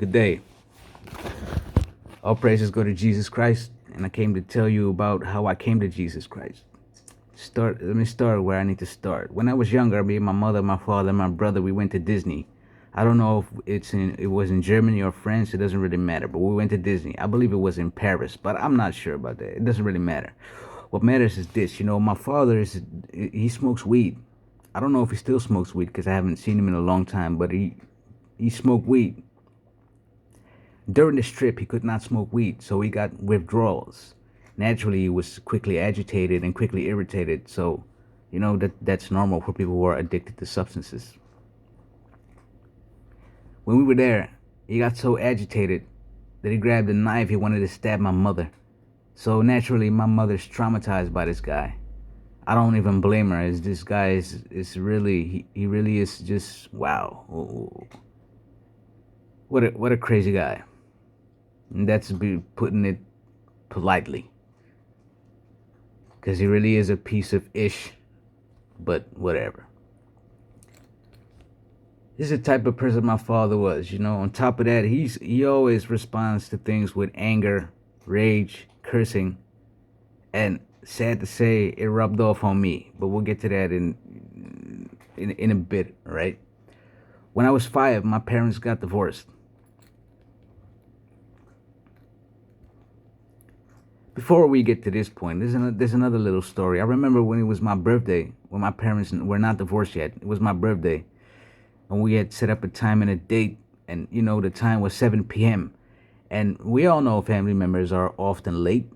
Good day. All praises go to Jesus Christ, and I came to tell you about how I came to Jesus Christ. Let me start where I need to start. When I was younger, me, my mother, my father, my brother, we went to Disney. I don't know if it was in Germany or France. It doesn't really matter. But we went to Disney. I believe it was in Paris, but I'm not sure about that. It doesn't really matter. What matters is this. My father he smokes weed. I don't know if he still smokes weed because I haven't seen him in a long time. But he smoked weed. During this trip, he could not smoke weed, so he got withdrawals. Naturally, he was quickly agitated and quickly irritated. So, that's normal for people who are addicted to substances. When we were there, he got so agitated that he grabbed a knife. He wanted to stab my mother. So naturally, my mother's traumatized by this guy. I don't even blame her. As this guy is really he really is just wow. What a crazy guy. And that's putting it politely. Because he really is a piece of ish. But whatever. This is the type of person my father was. On top of that, he always responds to things with anger, rage, cursing. And sad to say, it rubbed off on me. But we'll get to that in a bit, right? When I was 5, my parents got divorced. Before we get to this point, there's another little story. I remember when it was my birthday, when my parents were not divorced yet. It was my birthday, and we had set up a time and a date, and the time was 7 p.m. And we all know family members are often late.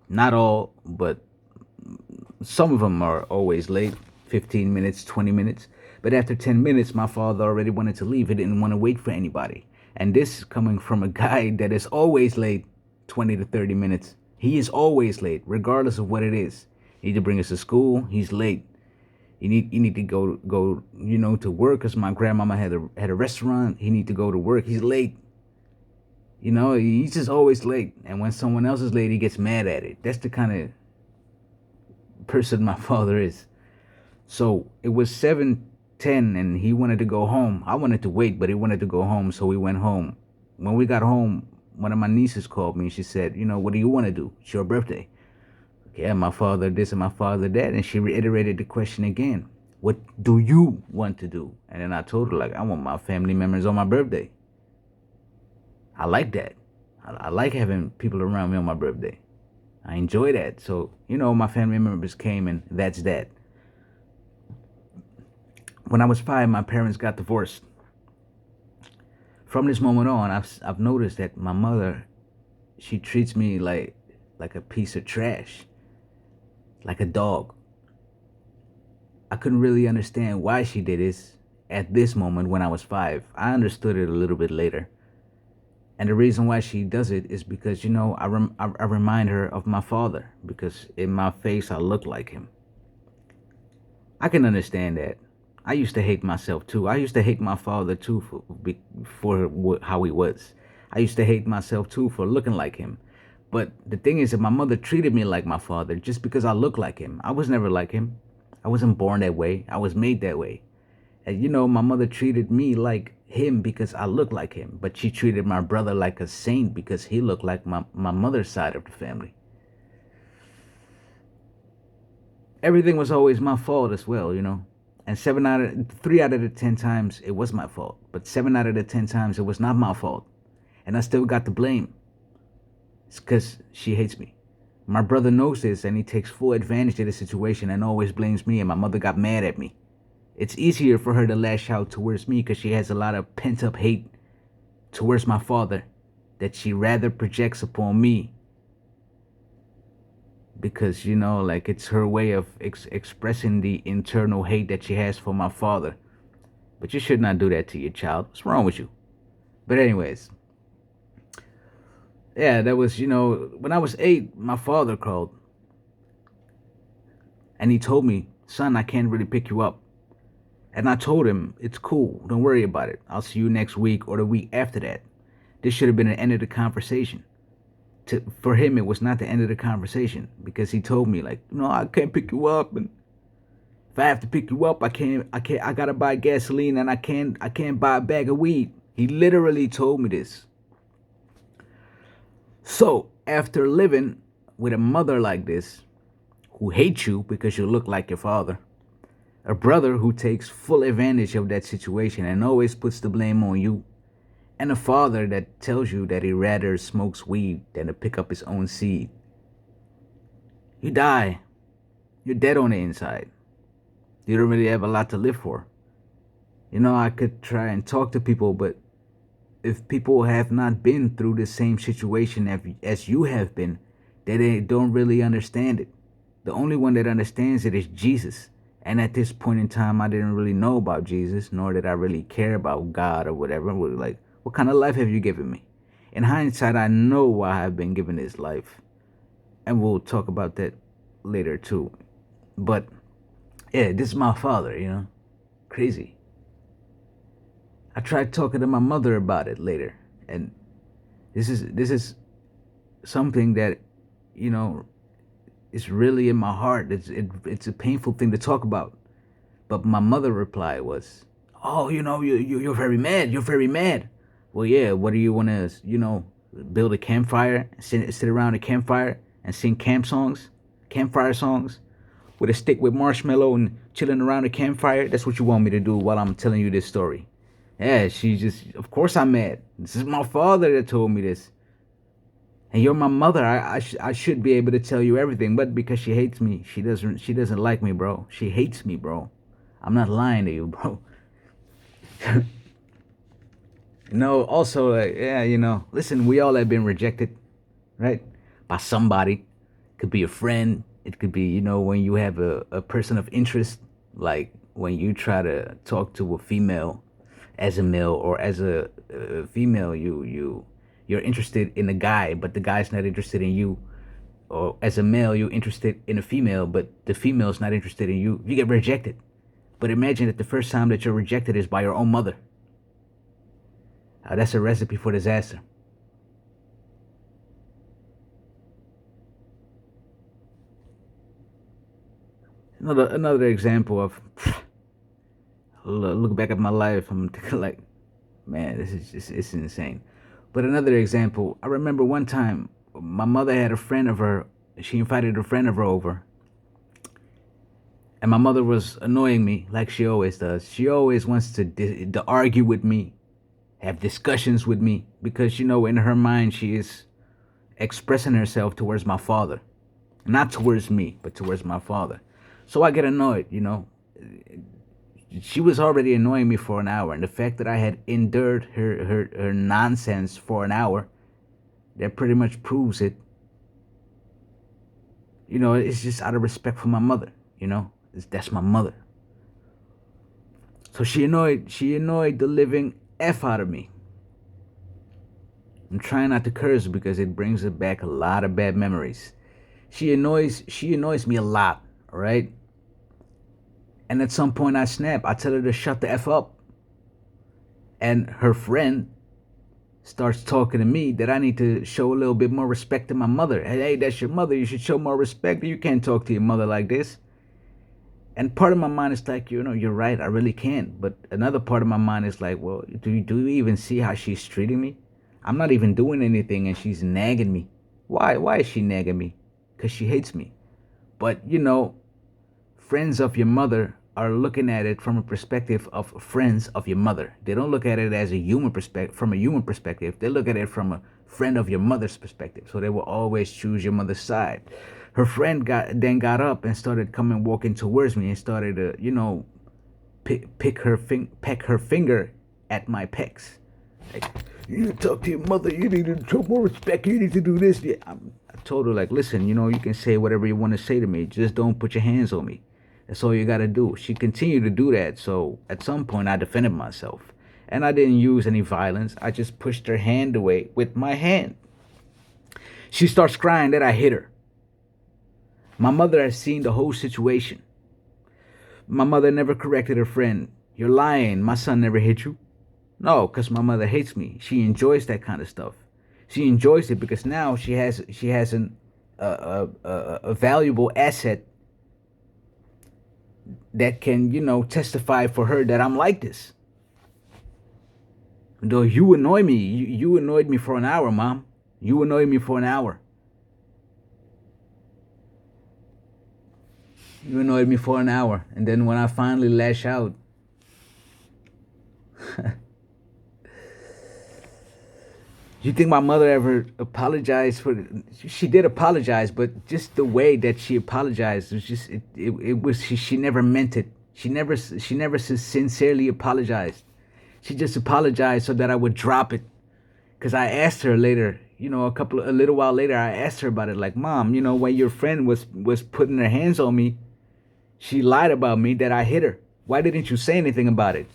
Not all, but some of them are always late, 15 minutes, 20 minutes. But after 10 minutes, my father already wanted to leave. He didn't want to wait for anybody. And this is coming from a guy that is always late, 20 to 30 minutes. He is always late, regardless of what it is. You need to bring us to school. He's late. You need to go to work because my grandmama had a restaurant. He need to go to work. He's late. He's just always late. And when someone else is late, he gets mad at it. That's the kind of person my father is. So it was 7:10, and he wanted to go home. I wanted to wait, but he wanted to go home, so we went home. When we got home, one of my nieces called me. She said, what do you want to do? It's your birthday. Okay, my father this and my father that. And she reiterated the question again. What do you want to do? And then I told her, I want my family members on my birthday. I like that. I like having people around me on my birthday. I enjoy that. So, my family members came, and that's that. When I was 5, my parents got divorced. From this moment on, I've noticed that my mother, she treats me like a piece of trash, like a dog. I couldn't really understand why she did this at this moment when I was 5. I understood it a little bit later. And the reason why she does it is because, I remind her of my father, because in my face I look like him. I can understand that. I used to hate myself too. I used to hate my father too for how he was. I used to hate myself too for looking like him. But the thing is that my mother treated me like my father just because I look like him. I was never like him. I wasn't born that way. I was made that way. And my mother treated me like him because I look like him. But she treated my brother like a saint because he looked like my mother's side of the family. Everything was always my fault as well, And 3 out of the 10 times it was my fault. But 7 out of the 10 times it was not my fault. And I still got the blame. It's because she hates me. My brother knows this, and he takes full advantage of the situation and always blames me, and my mother got mad at me. It's easier for her to lash out towards me because she has a lot of pent-up hate towards my father that she rather projects upon me. Because, it's her way of expressing the internal hate that she has for my father. But you should not do that to your child. What's wrong with you? But anyways, yeah, that was, when I was 8, my father called. And he told me, son, I can't really pick you up. And I told him, it's cool. Don't worry about it. I'll see you next week or the week after that. This should have been the end of the conversation. For him, it was not the end of the conversation because he told me, I can't pick you up. And if I have to pick you up, I gotta buy gasoline, and I can't buy a bag of weed. He literally told me this. So, after living with a mother like this, who hates you because you look like your father, a brother who takes full advantage of that situation and always puts the blame on you, and a father that tells you that he rather smokes weed than to pick up his own seed, you die. You're dead on the inside. You don't really have a lot to live for. I could try and talk to people, but if people have not been through the same situation as you have been, they don't really understand it. The only one that understands it is Jesus. And at this point in time, I didn't really know about Jesus, nor did I really care about God or whatever. Like, what kind of life have you given me? In hindsight, I know why I've been given this life. And we'll talk about that later too. But yeah, this is my father. Crazy. I tried talking to my mother about it later. And this is something that, you know, is really in my heart. It's a painful thing to talk about. But my mother reply was, "Oh, you're very mad. You're very mad." Well, yeah. What do you want to, build a campfire, sit around a campfire and sing campfire songs, with a stick with marshmallow and chilling around a campfire? That's what you want me to do while I'm telling you this story? Yeah, of course I'm mad. This is my father that told me this. And you're my mother. I should be able to tell you everything, but because she hates me, she doesn't like me, bro. She hates me, bro. I'm not lying to you, bro. No, also, yeah, listen, we all have been rejected, right? By somebody. Could be a friend. It could be, when you have a person of interest, like when you try to talk to a female as a male, or as a female, you're interested in a guy, but the guy's not interested in you. Or as a male, you're interested in a female, but the female's not interested in you. You get rejected. But imagine that the first time that you're rejected is by your own mother. That's a recipe for disaster. Another example of look back at my life. I'm thinking like, man, this is just it's insane. But another example, I remember one time my mother had a friend of her. She invited a friend of her over, and my mother was annoying me like she always does. She always wants to argue with me, have discussions with me, because in her mind she is expressing herself towards my father, not towards me, but towards my father. So I get annoyed. She was already annoying me for an hour, and the fact that I had endured her nonsense for an hour, that pretty much proves it. It's just out of respect for my mother. That's my mother. So she annoyed the living F out of me. I'm trying not to curse because it brings back a lot of bad memories. She annoys me a lot, all right? And at some point I snap. I tell her to shut the F up. And her friend starts talking to me that I need to show a little bit more respect to my mother. Hey, that's your mother. You should show more respect. You can't talk to your mother like this. And part of my mind is like, you're right. I really can't. But another part of my mind is like, well, do you even see how she's treating me? I'm not even doing anything and she's nagging me. Why? Why is she nagging me? Because she hates me. But, friends of your mother are looking at it from a perspective of friends of your mother. They don't look at it as from a human perspective. They look at it from a friend of your mother's perspective. So they will always choose your mother's side. Her friend got up and started coming walking towards me and started to, peck her finger at my pecs. Like, you need to talk to your mother. You need to show more respect. You need to do this. Yeah, I told her, like, listen, you can say whatever you want to say to me. Just don't put your hands on me. That's all you got to do. She continued to do that. So at some point, I defended myself. And I didn't use any violence. I just pushed her hand away with my hand. She starts crying that I hit her. My mother has seen the whole situation. My mother never corrected her friend. You're lying. My son never hit you. No, because my mother hates me. She enjoys that kind of stuff. She enjoys it because now she has a valuable asset that can testify for her that I'm like this. Though you annoy me, you annoyed me for an hour, Mom. You annoyed me for an hour. You annoyed me for an hour. And then when I finally lash out, you think my mother ever apologized for she did apologize, but just the way that she apologized was just it was she never meant it. She never sincerely apologized. She just apologized so that I would drop it. Cause I asked her later, a little while later, I asked her about it. Like, Mom, when your friend was putting her hands on me, she lied about me that I hit her. Why didn't you say anything about it?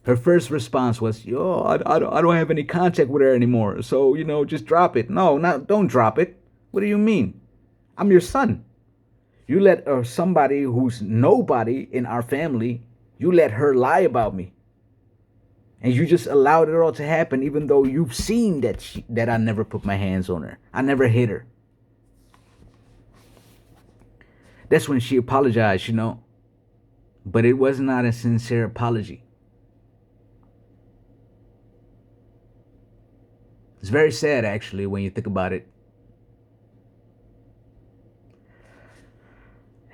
Her first response was, "Yo, I don't have any contact with her anymore. So just drop it." No, not don't drop it. What do you mean? I'm your son. You let somebody who's nobody in our family, you let her lie about me, and you just allowed it all to happen, even though you've seen that I never put my hands on her. I never hit her. That's when she apologized. But it was not a sincere apology. It's very sad, actually, when you think about it.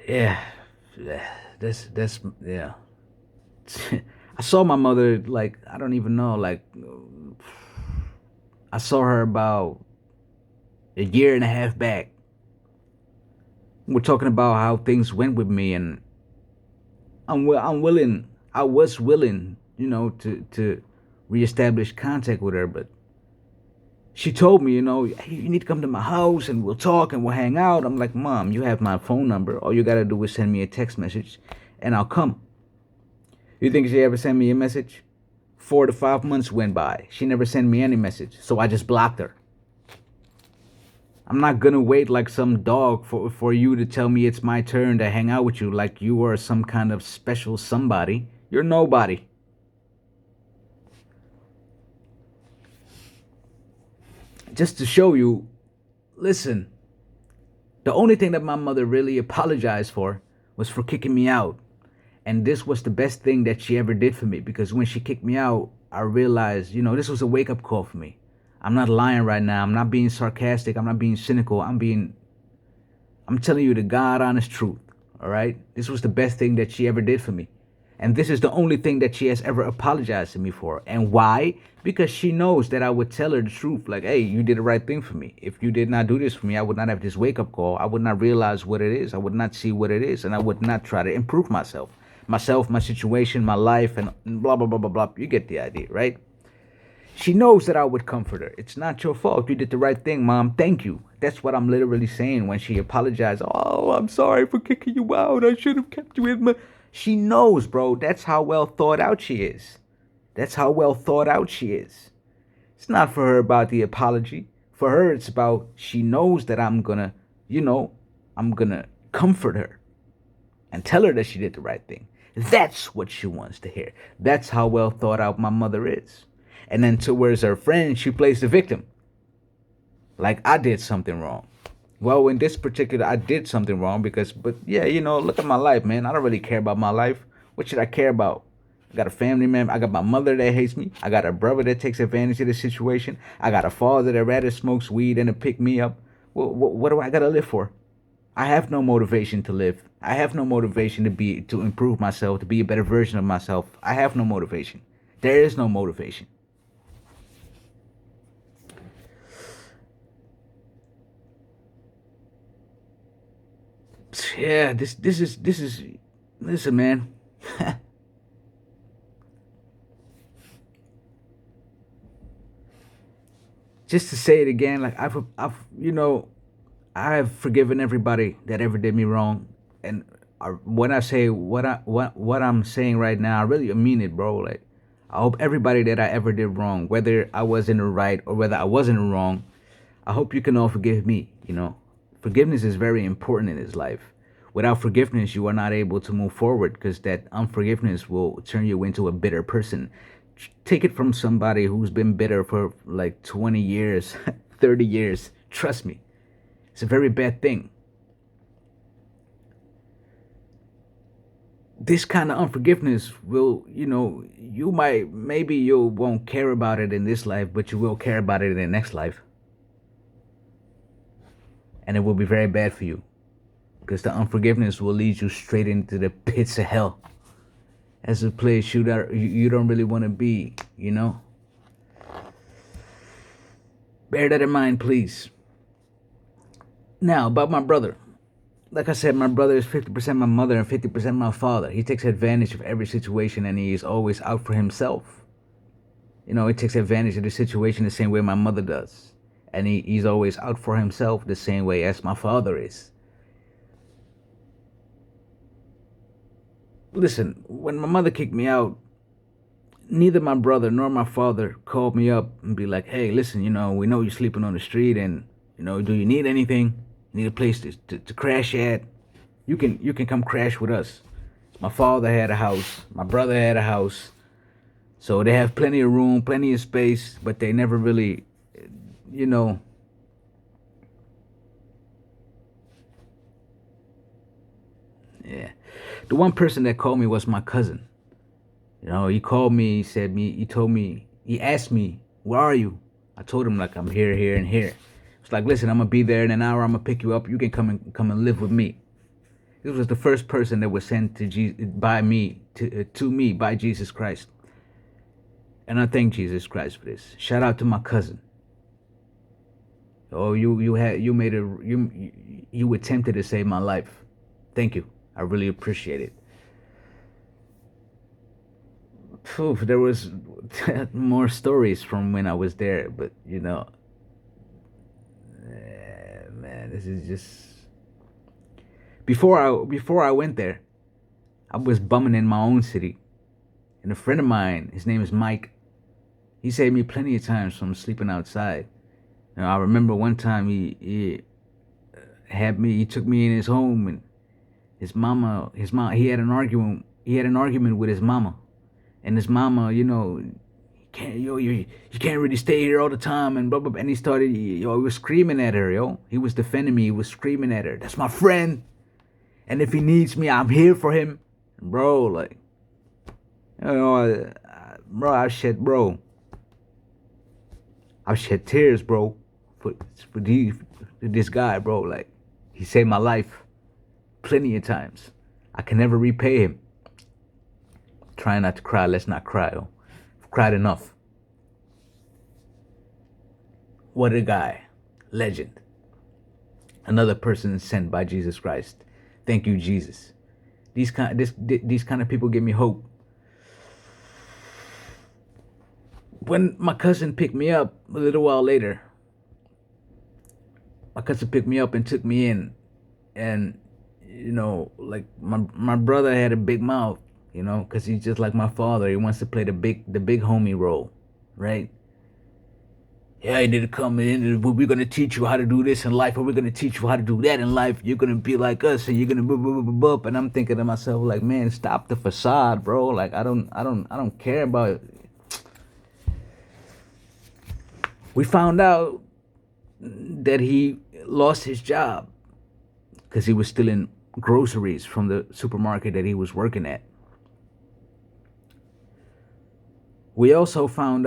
Yeah, that's yeah. I saw my mother, like, I don't even know, like, I saw her about a year and a half back. We're talking about how things went with me, and I'm willing. I was willing, to reestablish contact with her, but she told me, "Hey, you need to come to my house and we'll talk and we'll hang out." I'm like, "Mom, you have my phone number. All you gotta do is send me a text message, and I'll come." You think she ever sent me a message? 4 to 5 months went by. She never sent me any message, so I just blocked her. I'm not gonna wait like some dog for you to tell me it's my turn to hang out with you like you are some kind of special somebody. You're nobody. Just to show you, listen, the only thing that my mother really apologized for was for kicking me out. And this was the best thing that she ever did for me, because when she kicked me out, I realized, this was a wake up call for me. I'm not lying right now. I'm not being sarcastic. I'm not being cynical. I'm telling you the God honest truth. All right. This was the best thing that she ever did for me. And this is the only thing that she has ever apologized to me for. And why? Because she knows that I would tell her the truth. Like, hey, you did the right thing for me. If you did not do this for me, I would not have this wake up call. I would not realize what it is. I would not see what it is. And I would not try to improve myself, my situation, my life, and blah, blah, blah, blah, blah. You get the idea, right? She knows that I would comfort her. It's not your fault. You did the right thing, Mom. Thank you. That's what I'm literally saying when she apologized. "Oh, I'm sorry for kicking you out. I should have kept you in my..." She knows, bro. That's how well thought out she is. That's how well thought out she is. It's not for her about the apology. For her, it's about she knows that I'm gonna comfort her and tell her that she did the right thing. That's what she wants to hear. That's how well thought out my mother is. And then towards her friend, she plays the victim. Like I did something wrong. Well, in this particular, I did something wrong but yeah, look at my life, man. I don't really care about my life. What should I care about? I got a family member. I got my mother that hates me. I got a brother that takes advantage of the situation. I got a father that rather smokes weed than to pick me up. What do I got to live for? I have no motivation to live. I have no motivation to improve myself, to be a better version of myself. I have no motivation. There is no motivation. Yeah, this is listen, man. Just to say it again, like I've forgiven everybody that ever did me wrong, and when I say what I'm saying right now, I really mean it, bro. Like, I hope everybody that I ever did wrong, whether I was in the right or whether I wasn't wrong, I hope you can all forgive me. Forgiveness is very important in this life. Without forgiveness, you are not able to move forward, because that unforgiveness will turn you into a bitter person. Take it from somebody who's been bitter for like 20 years, 30 years. Trust me, it's a very bad thing. this kind of unforgiveness will, maybe you won't care about it in this life, but you will care about it in the next life. And it will be very bad for you, because the unforgiveness will lead you straight into the pits of hell, as a place you don't really want to be, Bear that in mind, please. Now, about my brother. Like I said, my brother is 50% my mother and 50% my father. He takes advantage of every situation, and he is always out for himself. He takes advantage of the situation the same way my mother does. And he's always out for himself the same way as my father is. Listen, when my mother kicked me out, neither my brother nor my father called me up and be like, hey, listen, we know you're sleeping on the street, and, do you need anything? Need a place to crash at? You can come crash with us. My father had a house. My brother had a house. So they have plenty of room, plenty of space, but they never really, yeah. The one person that called me was my cousin. He called me, he asked me, where are you? I told him, like, I'm here, here, and here. It's like, listen, I'm gonna be there in an hour. I'm gonna pick you up. You can come and live with me. This was the first person that was sent to by Jesus Christ, and I thank Jesus Christ for this. Shout out to my cousin. Oh, you attempted to save my life. Thank you. I really appreciate it. There was more stories from when I was there, but man, this is just. Before I went there, I was bumming in my own city, and a friend of mine, his name is Mike, he saved me plenty of times from sleeping outside. I remember one time he took me in his home, and his mom, he had an argument with his mama, and his mama, you can't really stay here all the time, and blah blah. And he started, he was screaming at her, he was defending me, he was screaming at her. That's my friend, and if he needs me, I'm here for him, bro. Like, bro, I shed tears, bro, for this guy, bro. Like, he saved my life plenty of times. I can never repay him. Try not to cry. Let's not cry. I've cried enough. What a guy. Legend. Another person sent by Jesus Christ. Thank you, Jesus. These kind of people give me hope. When my cousin picked me up a little while later, my cousin picked me up and took me in, and like, my brother had a big mouth, because he's just like my father. He wants to play the big homie role, right? Yeah, you need to come in. We're gonna teach you how to do this in life, or we're gonna teach you how to do that in life. You're gonna be like us, and you're gonna blah. And I'm thinking to myself, like, man, stop the facade, bro. Like, I don't care about it. We found out that he lost his job because he was stealing groceries from the supermarket that he was working at. We found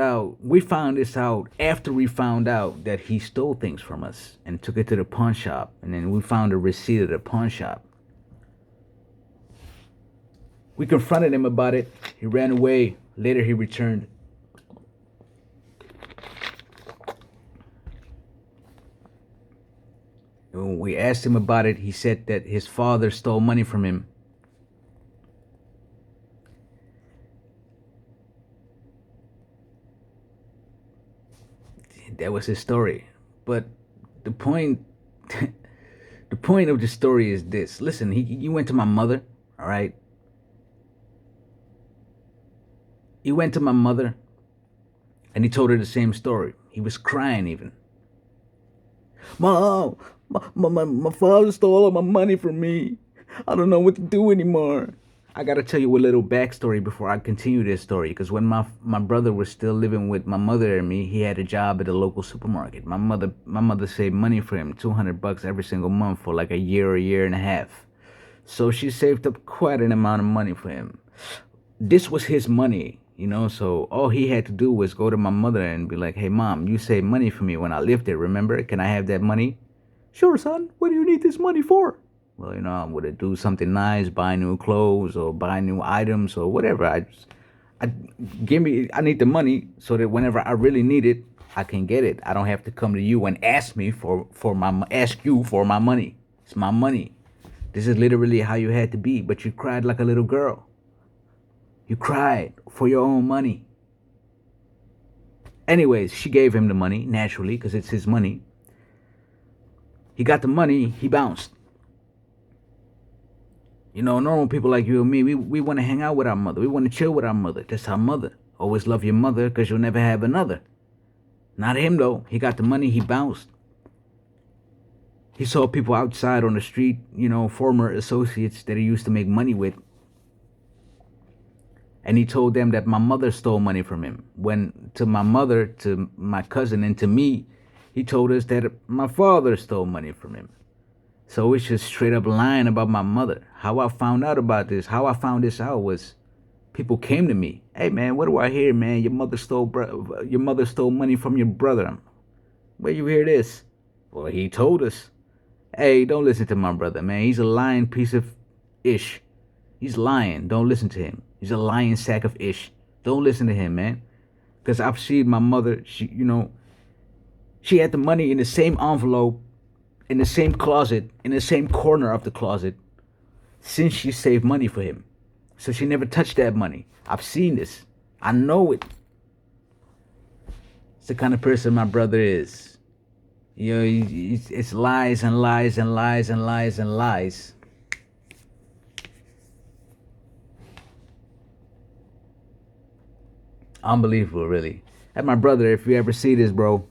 this out after we found out that he stole things from us and took it to the pawn shop. And then we found a receipt at the pawn shop. We confronted him about it. He ran away. Later he returned. When we asked him about it, he said that his father stole money from him. That was his story. But the point the point of the story is this. Listen, he went to my mother, all right? He went to my mother and he told her the same story. He was crying even. Mom, my father stole all my money from me. I don't know what to do anymore. I gotta tell you a little backstory before I continue this story, because when my brother was still living with my mother and me, he had a job at a local supermarket. My mother saved money for him, $200 every single month for like a year or a year and a half. So she saved up quite an amount of money for him. This was his money, so all he had to do was go to my mother and be like, hey, mom, you saved money for me when I lived there, remember? Can I have that money? Sure, son. What do you need this money for? Well, I'm going to do something nice, buy new clothes or buy new items or whatever. I I need the money so that whenever I really need it, I can get it. I don't have to come to you and ask you for my money. It's my money. This is literally how you had to be, but you cried like a little girl. You cried for your own money. Anyways, she gave him the money, naturally, because it's his money. He got the money, he bounced. Normal people like you and me, we want to hang out with our mother. We want to chill with our mother. That's our mother. Always love your mother because you'll never have another. Not him, though. He got the money, he bounced. He saw people outside on the street, former associates that he used to make money with. And he told them that my mother stole money from him. When to my mother, to my cousin, and to me, he told us that my father stole money from him. So it's just straight up lying about my mother. How I found out about this, how I found this out was people came to me. Hey man, what do I hear, man? Your mother stole money from your brother. Where you hear this? Well, he told us. Hey, don't listen to my brother, man. He's a lying piece of ish. He's lying. Don't listen to him. He's a lying sack of ish. Don't listen to him, man. Because I've seen my mother, she had the money in the same envelope, in the same closet, in the same corner of the closet, since she saved money for him. So she never touched that money. I've seen this. I know it. It's the kind of person my brother is. It's lies and lies and lies and lies and lies. Unbelievable, really. And my brother, if you ever see this, bro,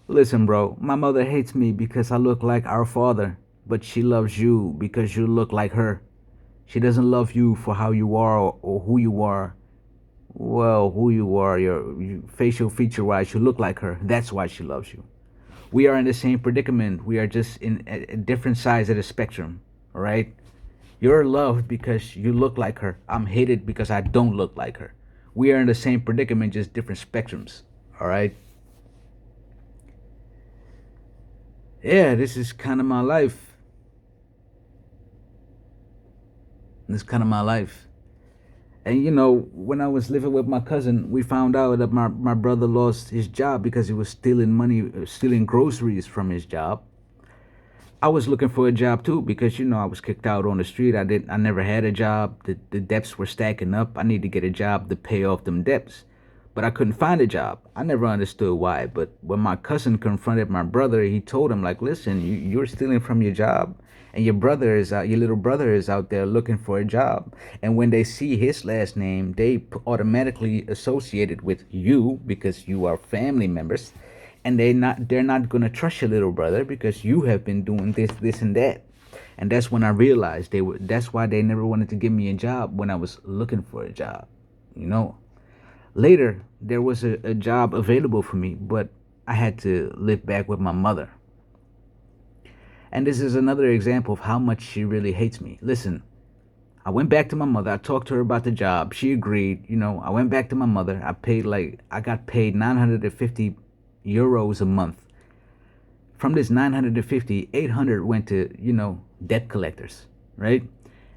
listen, bro, my mother hates me because I look like our father, but she loves you because you look like her. She doesn't love you for how you are or who you are. Well, who you are, your facial feature wise, you look like her. That's why she loves you. We are in the same predicament. We are just in a different sides of the spectrum. All right? You're loved because you look like her. I'm hated because I don't look like her. We are in the same predicament, just different spectrums. All right? Yeah, this is kind of my life. This is kind of my life. And when I was living with my cousin, we found out that my brother lost his job because he was stealing money, stealing groceries from his job. I was looking for a job too because I was kicked out on the street. I never had a job. The debts were stacking up. I need to get a job to pay off them debts. But I couldn't find a job. I never understood why. But when my cousin confronted my brother, he told him like, "Listen, you're stealing from your job, and your little brother is out there looking for a job. And when they see his last name, they automatically associate it with you because you are family members, and they're not gonna trust your little brother because you have been doing this, and that." And that's when I realized that's why they never wanted to give me a job when I was looking for a job. You know. Later, there was a job available for me, but I had to live back with my mother. And this is another example of how much she really hates me. Listen, I went back to my mother. I talked to her about the job. She agreed. I went back to my mother. I got paid 950 euros a month. From this 950, 800 went to, debt collectors, right?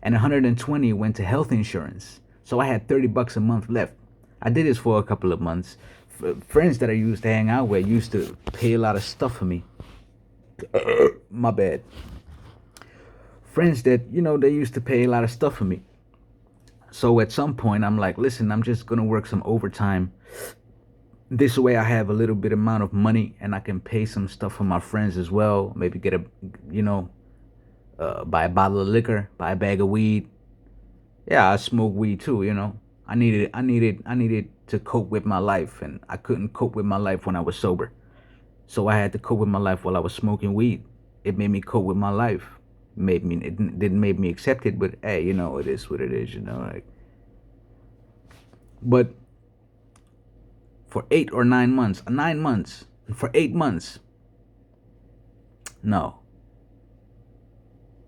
And 120 went to health insurance. So I had 30 bucks a month left. I did this for a couple of months. Friends that I used to hang out with used to pay a lot of stuff for me. My bad. Friends that, they used to pay a lot of stuff for me. So at some point, I'm like, listen, I'm just going to work some overtime. This way I have a little bit amount of money and I can pay some stuff for my friends as well. Maybe get buy a bottle of liquor, buy a bag of weed. Yeah, I smoke weed too. I needed to cope with my life, and I couldn't cope with my life when I was sober. So I had to cope with my life while I was smoking weed. It made me cope with my life. It didn't make me accept it, but hey, it is what it is, like. But for 8 or 9 months, for 8 months, no.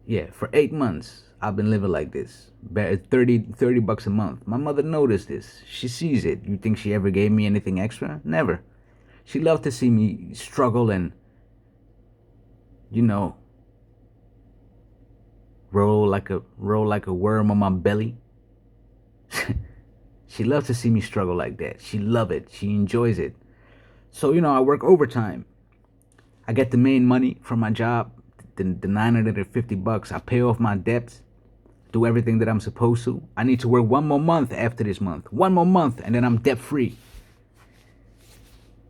Yeah, for 8 months, I've been living like this. 30 bucks a month. My mother noticed this. She sees it. You think she ever gave me anything extra? Never. She loved to see me struggle and, you know, roll like a worm on my belly. She loves to see me struggle like that. She love it. She enjoys it. So, I work overtime. I get the main money from my job, the 950 bucks. I pay off my debts, do everything that I'm supposed to. I need to work one more month after this month. One more month, and then I'm debt free.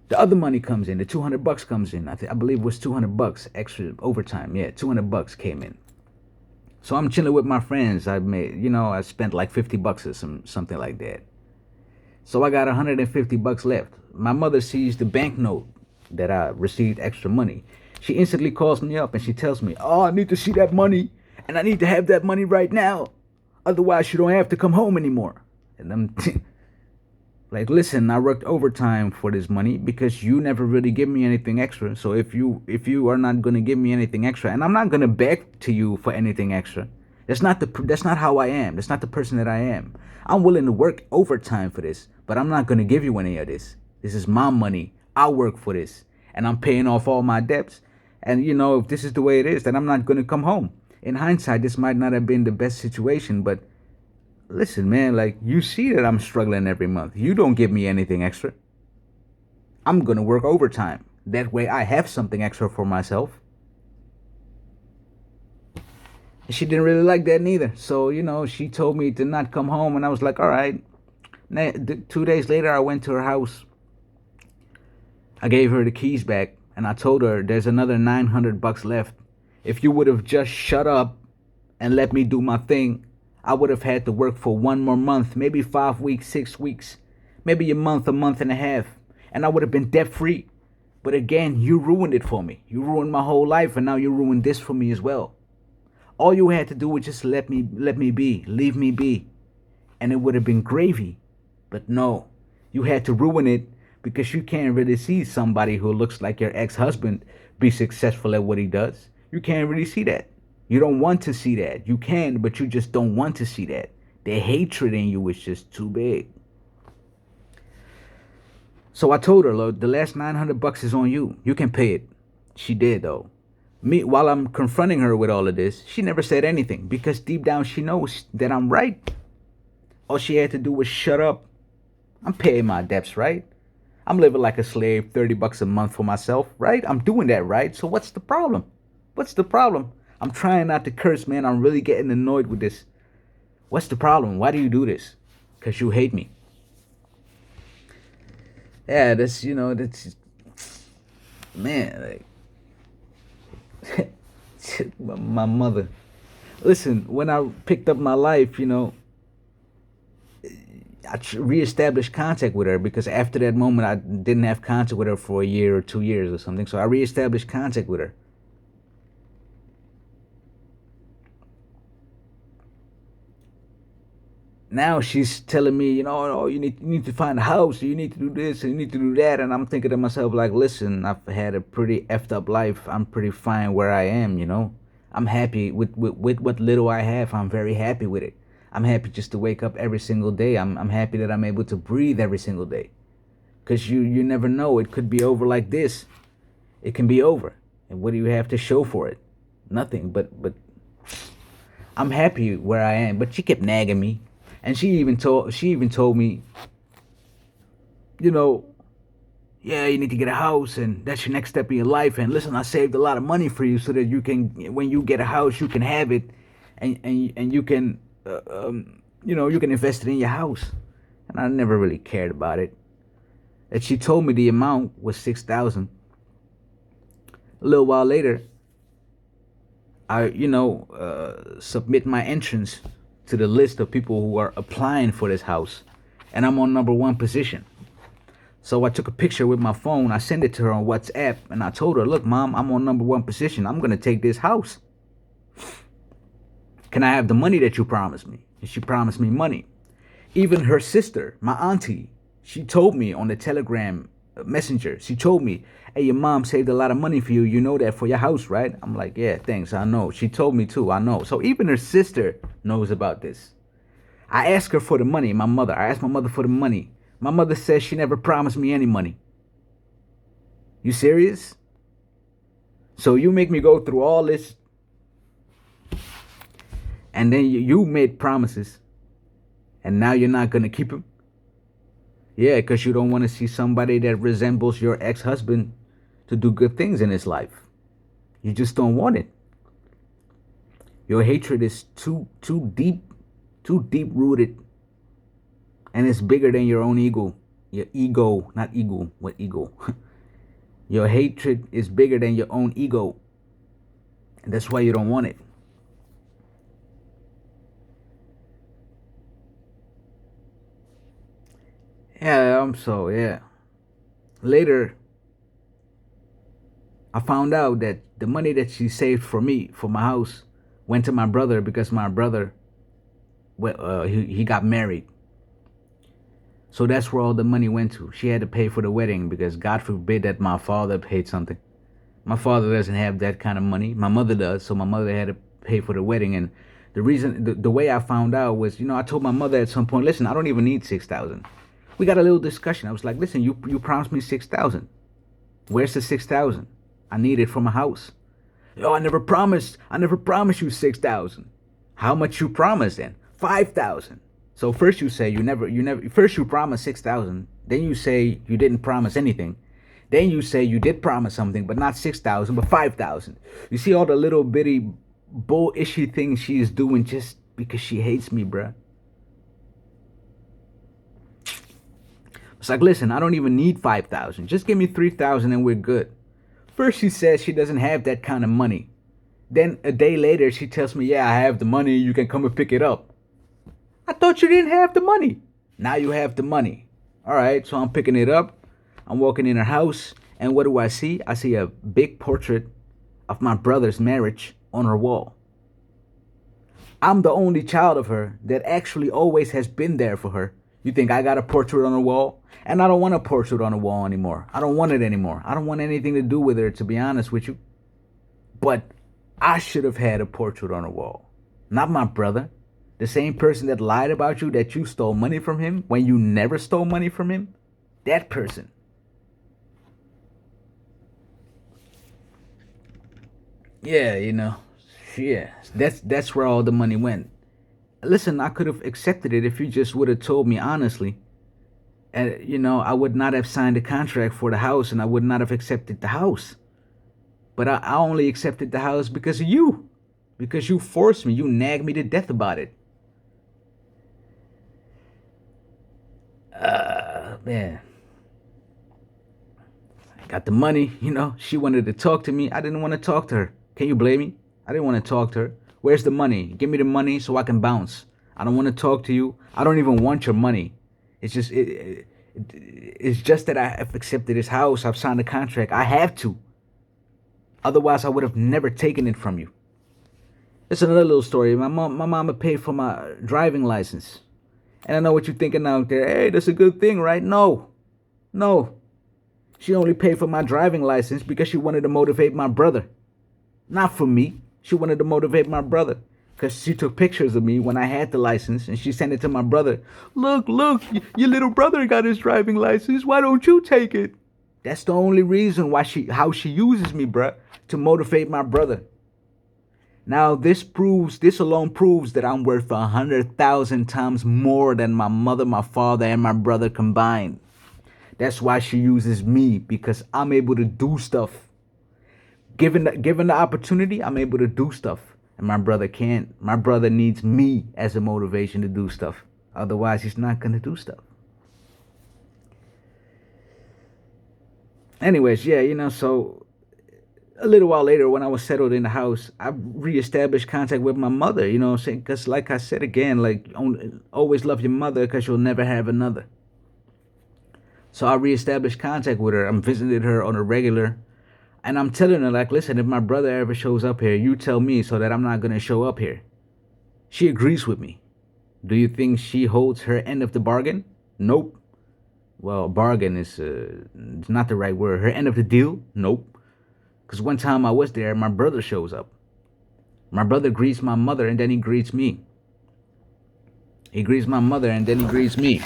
The other money comes in. The 200 bucks comes in. I believe it was 200 bucks extra overtime. Yeah, 200 bucks came in. So I'm chilling with my friends. I spent like 50 bucks or something like that. So I got 150 bucks left. My mother sees the banknote that I received extra money. She instantly calls me up and she tells me, "Oh, I need to see that money, and I need to have that money right now. Otherwise, you don't have to come home anymore." And I'm like, "Listen, I worked overtime for this money because you never really give me anything extra. So if you are not gonna give me anything extra, and I'm not gonna beg to you for anything extra, that's not how I am. That's not the person that I am. I'm willing to work overtime for this, but I'm not gonna give you any of this. This is my money. I work for this, and I'm paying off all my debts. And if this is the way it is, then I'm not gonna come home. In hindsight, this might not have been the best situation, but listen, man, like, you see that I'm struggling every month. You don't give me anything extra. I'm gonna work overtime. That way I have something extra for myself." And she didn't really like that neither. So, she told me to not come home, and I was like, all right. 2 days later, I went to her house. I gave her the keys back, and I told her there's another 900 bucks left. If you would have just shut up and let me do my thing, I would have had to work for one more month, maybe 5 weeks, 6 weeks, maybe a month and a half, and I would have been debt free. But again, you ruined it for me. You ruined my whole life, and now you ruined this for me as well. All you had to do was just let me be, leave me be, and it would have been gravy. But no, you had to ruin it because you can't really see somebody who looks like your ex-husband be successful at what he does. You can't really see that. You don't want to see that. You can, but you just don't want to see that. The hatred in you is just too big. So I told her, look, the last 900 bucks is on you. You can pay it. She did, though. Me, while I'm confronting her with all of this, she never said anything because deep down she knows that I'm right. All she had to do was shut up. I'm paying my debts, right? I'm living like a slave, 30 bucks a month for myself, right? I'm doing that, right? So what's the problem? What's the problem? I'm trying not to curse, man. I'm really getting annoyed with this. What's the problem? Why do you do this? Because you hate me. Yeah, that's, man, like, my mother. Listen, when I picked up my life, I reestablished contact with her because after that moment, I didn't have contact with her for a year or 2 years or something. So I reestablished contact with her. Now she's telling me, oh, you need to find a house, you need to do this, and you need to do that, and I'm thinking to myself, like, listen, I've had a pretty effed up life. I'm pretty fine where I am. I'm happy with what little I have. I'm very happy with it. I'm happy just to wake up every single day. I'm happy that I'm able to breathe every single day. Because you never know. It could be over like this. It can be over. And what do you have to show for it? Nothing. But I'm happy where I am. But she kept nagging me. And she even told me, yeah, you need to get a house, and that's your next step in your life. And listen, I saved a lot of money for you so that you can, when you get a house, you can have it, and you can, you can invest it in your house. And I never really cared about it. And she told me the amount was 6,000. A little while later, I, submit my entrance to the list of people who are applying for this house, and I'm on number 1 position. So I took a picture with my phone, I sent it to her on WhatsApp, and I told her, look, Mom, I'm on number 1 position. I'm going to take this house. Can I have the money that you promised me? And she promised me money. Even her sister, my auntie, she told me on the Telegram messenger, she told me, hey, your mom saved a lot of money for you. You know that for your house, right? I'm like, yeah, thanks. I know. She told me too. I know. So even her sister knows about this. I asked her for the money, my mother. I asked my mother for the money. My mother says she never promised me any money. You serious? So you make me go through all this, and then you made promises, and now you're not going to keep them? Yeah, because you don't want to see somebody that resembles your ex-husband to do good things in his life. You just don't want it. Your hatred is too deep rooted, and it's bigger than your own ego. Your ego, not ego, what ego? Your hatred is bigger than your own ego, and that's why you don't want it. Yeah, so yeah. Later, I found out that the money that she saved for me for my house went to my brother because my brother, he got married. So that's where all the money went to. She had to pay for the wedding because God forbid that my father paid something. My father doesn't have that kind of money. My mother does, so my mother had to pay for the wedding. And the reason, the way I found out was, I told my mother at some point, listen, I don't even need 6,000. We got a little discussion. I was like, listen, you promised me 6,000. Where's the 6,000? I need it for my house. Oh, I never promised. I never promised you 6,000. How much you promised then? 5,000. So first you say you never. First you promised 6,000. Then you say you didn't promise anything. Then you say you did promise something, but not 6,000, but 5,000. You see all the little bitty bull-ishy things she is doing just because she hates me, bruh. It's like, listen, I don't even need 5,000. Just give me 3,000 and we're good. First she says she doesn't have that kind of money. Then a day later she tells me, yeah, I have the money. You can come and pick it up. I thought you didn't have the money. Now you have the money. All right, so I'm picking it up. I'm walking in her house, and what do I see? I see a big portrait of my brother's marriage on her wall. I'm the only child of her that actually always has been there for her. You think I got a portrait on the wall? And I don't want a portrait on the wall anymore. I don't want it anymore. I don't want anything to do with her, to be honest with you. But I should have had a portrait on the wall. Not my brother. The same person that lied about you, that you stole money from him when you never stole money from him. That person. Yeah, yeah, that's where all the money went. Listen, I could have accepted it if you just would have told me honestly. And I would not have signed a contract for the house, and I would not have accepted the house. But I only accepted the house because of you, because you forced me, you nagged me to death about it. Man, I got the money. She wanted to talk to me. I didn't want to talk to her. Can you blame me? I didn't want to talk to her. Where's the money? Give me the money so I can bounce. I don't want to talk to you. I don't even want your money. It's just that I have accepted this house. I've signed a contract. I have to. Otherwise, I would have never taken it from you. It's another little story. My mama paid for my driving license. And I know what you're thinking out there. Hey, that's a good thing, right? No. No. She only paid for my driving license because she wanted to motivate my brother. Not for me. She wanted to motivate my brother. Because she took pictures of me when I had the license and she sent it to my brother. Look, your little brother got his driving license. Why don't you take it? That's the only reason how she uses me, bruh, to motivate my brother. Now this alone proves that I'm worth 100,000 times more than my mother, my father, and my brother combined. That's why she uses me, because I'm able to do stuff. Given the opportunity, I'm able to do stuff. And my brother can't. My brother needs me as a motivation to do stuff. Otherwise, he's not going to do stuff. Anyways, yeah, so a little while later, when I was settled in the house, I reestablished contact with my mother, saying, because like I said again, like, always love your mother because you'll never have another. So I reestablished contact with her. I'm visiting her on a regular. And I'm telling her, like, listen, if my brother ever shows up here, you tell me so that I'm not going to show up here. She agrees with me. Do you think she holds her end of the bargain? Nope. Well, bargain is it's not the right word. Her end of the deal? Nope. Because one time I was there, my brother shows up. My brother greets my mother and then he greets me. He greets my mother and then he greets me.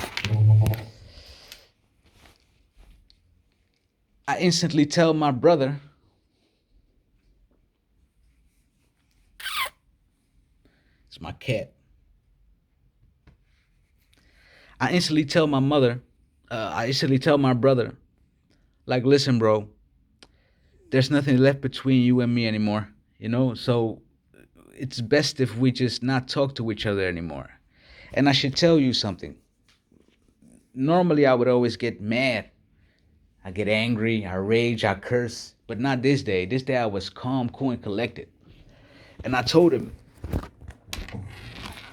I instantly tell my brother, it's my cat. I instantly tell my mother, I instantly tell my brother, like, listen, bro, there's nothing left between you and me anymore, you know? So it's best if we just not talk to each other anymore. And I should tell you something. Normally, I would always get mad. I get angry, I rage, I curse, but not this day. This day I was calm, cool, and collected. And I told him,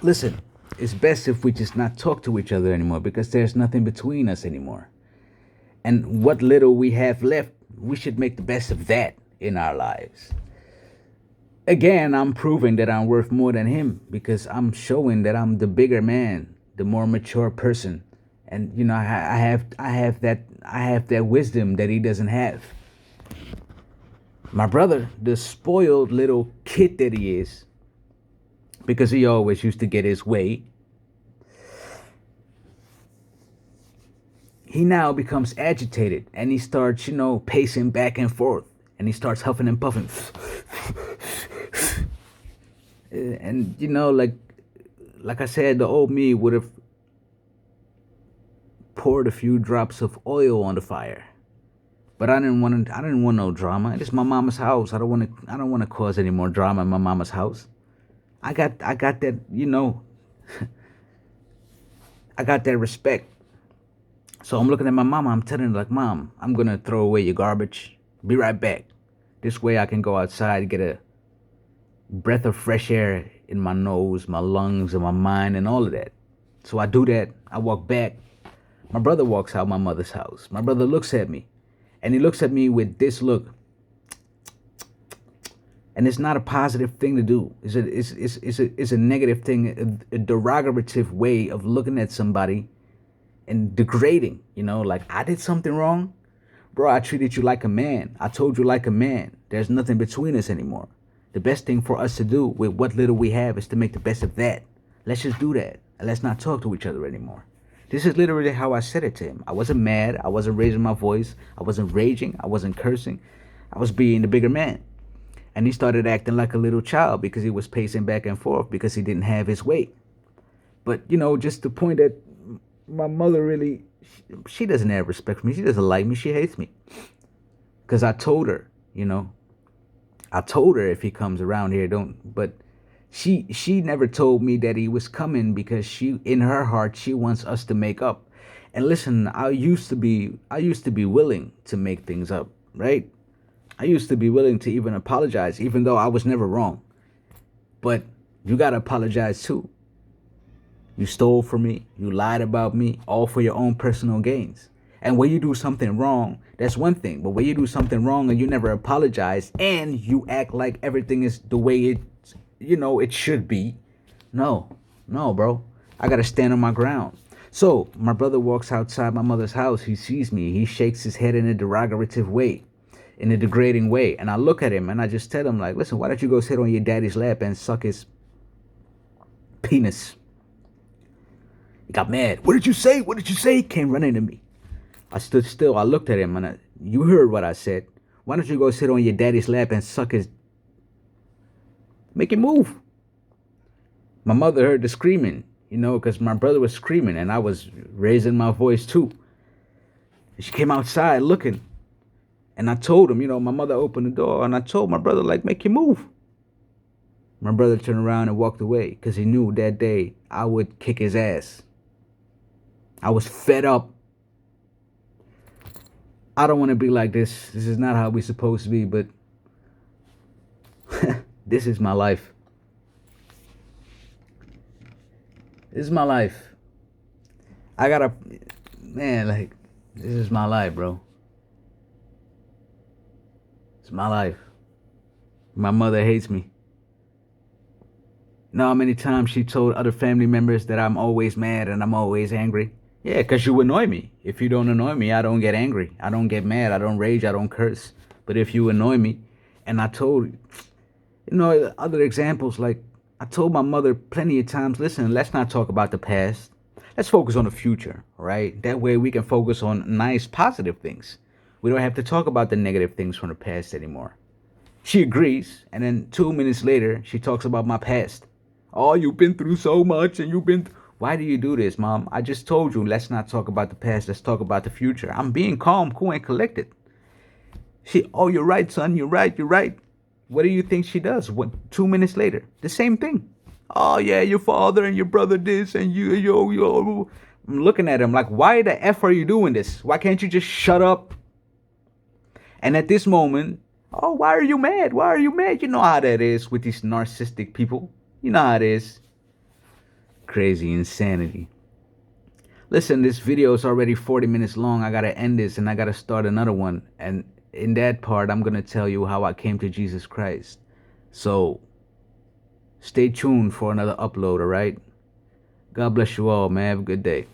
listen, it's best if we just not talk to each other anymore because there's nothing between us anymore. And what little we have left, we should make the best of that in our lives. Again, I'm proving that I'm worth more than him because I'm showing that I'm the bigger man, the more mature person, and you know I have that wisdom that he doesn't have. My brother, the spoiled little kid that he is, because he always used to get his way, he now becomes agitated and he starts, pacing back and forth and he starts huffing and puffing. And like I said, the old me would have poured a few drops of oil on the fire. But I didn't want no drama. It's my mama's house. I don't want to cause any more drama in my mama's house. I got that, I got that respect. So I'm looking at my mama, I'm telling her like, Mom, I'm gonna throw away your garbage. Be right back. This way I can go outside, get a breath of fresh air in my nose, my lungs, and my mind, and all of that. So I do that. I walk back. My brother walks out my mother's house. My brother looks at me, and he looks at me with this look. And it's not a positive thing to do. It's a negative thing, a derogative way of looking at somebody and degrading. Like I did something wrong, bro. I treated you like a man. I told you like a man. There's nothing between us anymore. The best thing for us to do with what little we have is to make the best of that. Let's just do that. And let's not talk to each other anymore. This is literally how I said it to him. I wasn't mad. I wasn't raising my voice. I wasn't raging. I wasn't cursing. I was being the bigger man. And he started acting like a little child because he was pacing back and forth because he didn't have his way. But, just the point that my mother really, she doesn't have respect for me. She doesn't like me. She hates me. Because I told her, I told her if he comes around here, don't. But she never told me that he was coming because she, in her heart, she wants us to make up. And listen, I used to be willing to make things up, right? I used to be willing to even apologize, even though I was never wrong. But you gotta apologize too. You stole from me, you lied about me, all for your own personal gains. And when you do something wrong, that's one thing. But when you do something wrong and you never apologize and you act like everything is the way it should be, no, bro. I gotta stand on my ground. So my brother walks outside my mother's house. He sees me. He shakes his head in a derogative way, in a degrading way. And I look at him and I just tell him like, listen, why don't you go sit on your daddy's lap and suck his penis? He got mad. What did you say? What did you say? He came running to me. I stood still. I looked at him and you heard what I said. Why don't you go sit on your daddy's lap and suck his... Make it move. My mother heard the screaming, because my brother was screaming and I was raising my voice too. She came outside looking. And I told him, my mother opened the door and I told my brother, like, make you move. My brother turned around and walked away because he knew that day I would kick his ass. I was fed up. I don't want to be like this. This is not how we're supposed to be, but this is my life. This is my life. This is my life, bro. It's my life. My mother hates me. You know how many times she told other family members that I'm always mad and I'm always angry? Yeah, because you annoy me. If you don't annoy me, I don't get angry. I don't get mad. I don't rage. I don't curse. But if you annoy me, and I told other examples, like I told my mother plenty of times, listen, let's not talk about the past. Let's focus on the future, all right? That way we can focus on nice, positive things. We don't have to talk about the negative things from the past anymore. She agrees, and then 2 minutes later, she talks about my past. Oh, you've been through so much, and you've been. Why do you do this, Mom? I just told you, let's not talk about the past, let's talk about the future. I'm being calm, cool, and collected. Oh, you're right, son, you're right, you're right. What do you think she does? What, 2 minutes later? The same thing. Oh, yeah, your father and your brother this, and you. I'm looking at him like, why the F are you doing this? Why can't you just shut up? And at this moment, oh, why are you mad? Why are you mad? You know how that is with these narcissistic people. You know how it is. Crazy insanity. Listen, this video is already 40 minutes long. I gotta end this and I gotta start another one. And in that part, I'm gonna tell you how I came to Jesus Christ. So stay tuned for another upload, alright? God bless you all, man. Have a good day.